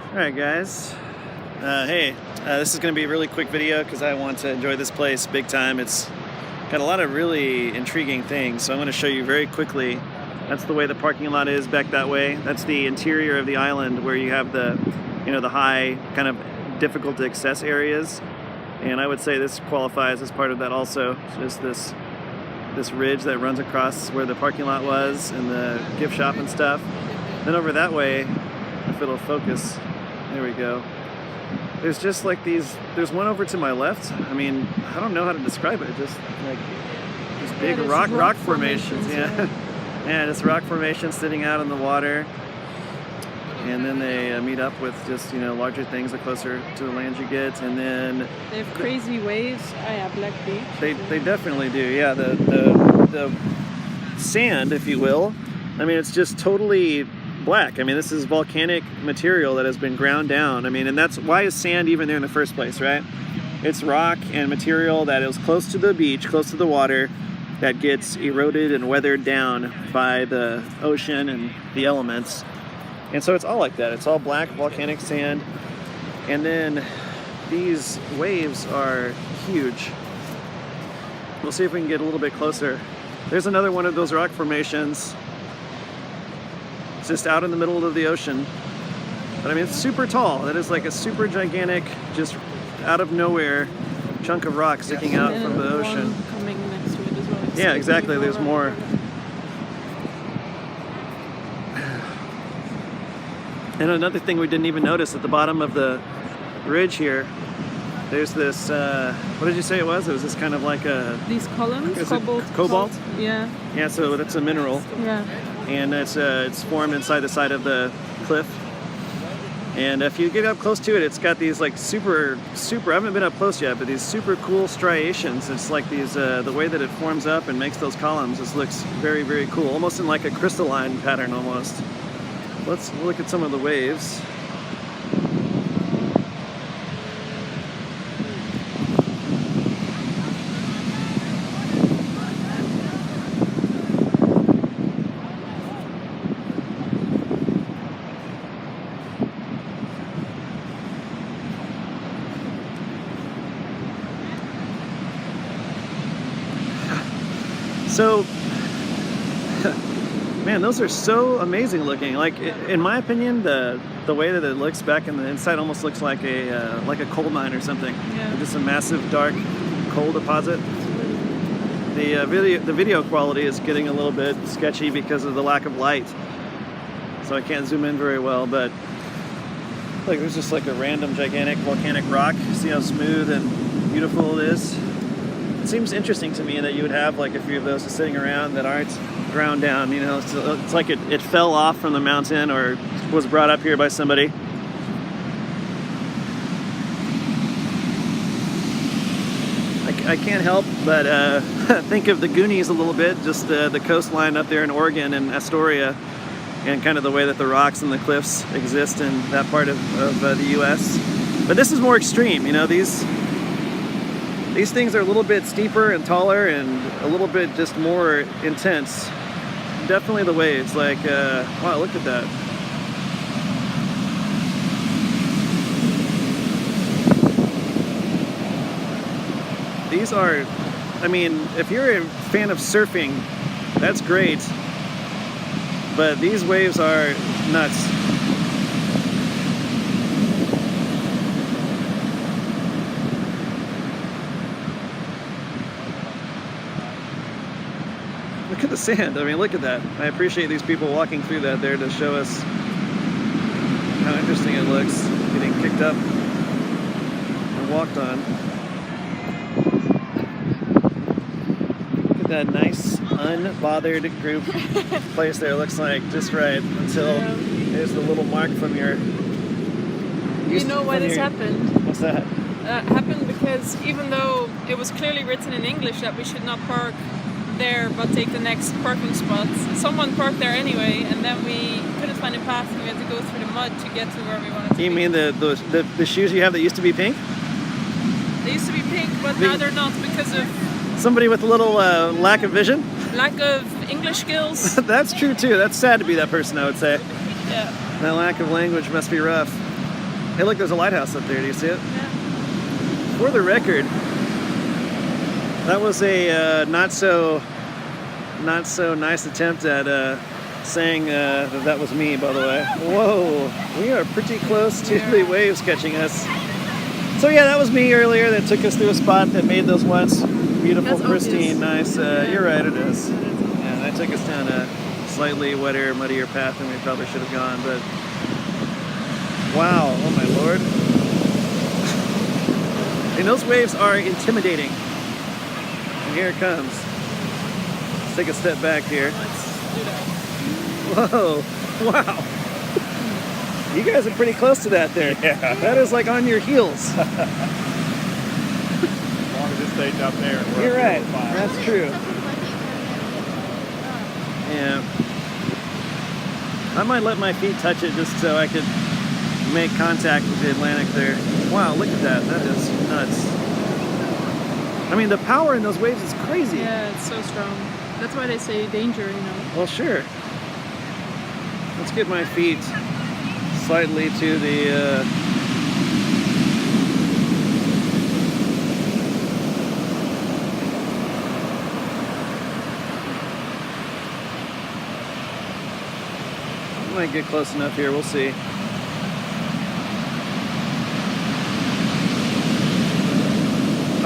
Alright guys, hey, this is going to be a really quick video because I want to enjoy this place big time. It's got a lot of really intriguing things, so I'm going to show you very quickly. That's the way the parking lot is back that way. That's the interior of the island where you have the, the high, kind of difficult to access areas. And I would say this qualifies as part of that also. It's just this ridge that runs across where the parking lot was and the gift shop and stuff. Then over that way, if it'll focus, there we go. There's just like there's one over to my left. I mean, I don't know how to describe it. Just like these big rock formations. Yeah. Yeah, just rock formations sitting out in the water. And then they meet up with just, larger things the closer to the land you get. And then they have crazy waves. Black Beach. They definitely do. Yeah, the sand, if you will. I mean, it's just totally black. I mean, this is volcanic material that has been ground down. I mean, and that's why is sand even there in the first place, right? It's rock and material that is close to the beach, close to the water, that gets eroded and weathered down by the ocean and the elements. And so it's all like that. It's all black volcanic sand. And then these waves are huge. We'll see if we can get a little bit closer. There's another one of those rock formations. It's just out in the middle of the ocean. But I mean, it's super tall. That is like a super gigantic, just out of nowhere chunk of rock sticking out from the ocean. Coming next to it as well. Yeah, exactly. There's more. And another thing we didn't even notice at the bottom of the ridge here, there's this, what did you say it was? It was this kind of like a... These columns? Cobalt? Yeah. Yeah, so that's a mineral. Yeah. And it's formed inside the side of the cliff. And if you get up close to it, it's got these like super, I haven't been up close yet, but these super cool striations. It's like these, the way that it forms up and makes those columns, this looks very, very cool. Almost in like a crystalline pattern almost. Let's look at some of the waves. So, man, those are so amazing looking. Like, in my opinion, the way that it looks back in the inside almost looks like a coal mine or something. Yeah. Just a massive dark coal deposit. The video quality is getting a little bit sketchy because of the lack of light, so I can't zoom in very well. But like, there's just like a random gigantic volcanic rock. See how smooth and beautiful it is. It seems interesting to me that you would have like a few of those just sitting around that aren't ground down, so it's like it fell off from the mountain or was brought up here by somebody. I can't help but think of the Goonies a little bit, just the coastline up there in Oregon and Astoria, and kind of the way that the rocks and the cliffs exist in that part of the US. But this is more extreme, these things are a little bit steeper and taller and a little bit just more intense. Definitely the waves, like, wow, look at that. These are, I mean, if you're a fan of surfing, that's great. But these waves are nuts. Look at the sand. I mean, look at that. I appreciate these people walking through that there to show us how interesting it looks, getting picked up and walked on. Look at that nice, unbothered group place there. Looks like just right until there's the little mark from your... You know why this happened? What's that? Happened because even though it was clearly written in English that we should not park there but take the next parking spot, someone parked there anyway, and then we couldn't find a path and we had to go through the mud to get to where we wanted to be. You mean the shoes you have that used to be pink? They used to be pink, but now they're not because of... Somebody with a little lack of vision? Lack of English skills. That's true too. That's sad to be that person, I would say. Yeah. That lack of language must be rough. Hey, look, there's a lighthouse up there. Do you see it? Yeah. For the record, that was a not so nice attempt at saying that was me, by the way. Whoa, we are pretty close to the waves catching us. So yeah, that was me earlier that took us through a spot that made those once beautiful, That's pristine, obvious. nice. You're right, it is. That is obvious. Yeah, that took us down a slightly wetter, muddier path than we probably should have gone, but wow, oh my lord. And those waves are intimidating. And here it comes. Let's take a step back here. Let's do that. Whoa, wow. You guys are pretty close to that there. Yeah. That is like on your heels. As long as it stays up there. And we're You're up right, here, we're fine. that's true. Yeah. I might let my feet touch it just so I could make contact with the Atlantic there. Wow, look at that. That is nuts. I mean, the power in those waves is crazy. Yeah, it's so strong. That's why they say danger, you know. Well, sure. Let's get my feet slightly to the might get close enough here, we'll see.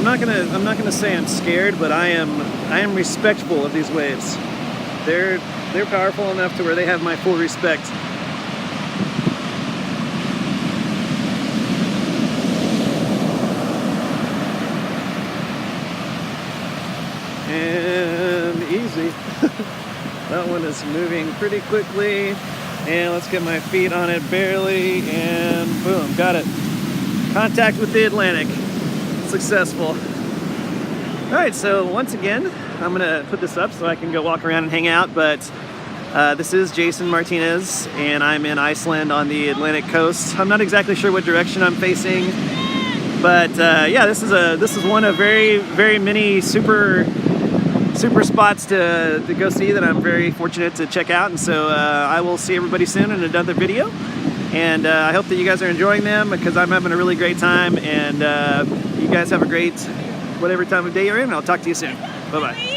I'm not gonna say I'm scared, but I am respectful of these waves. They're powerful enough to where they have my full respect. And easy. That one is moving pretty quickly. And let's get my feet on it barely, and boom, got it. Contact with the Atlantic. Successful. All right, so once again, I'm gonna put this up so I can go walk around and hang out, but this is Jason Martinez, and I'm in Iceland on the Atlantic coast. I'm not exactly sure what direction I'm facing, but yeah, this is one of very many super spots to go see that I'm very fortunate to check out, and so I will see everybody soon in another video, and I hope that you guys are enjoying them because I'm having a really great time, and you guys have a great whatever time of day you're in. I'll talk to you soon. Bye-bye.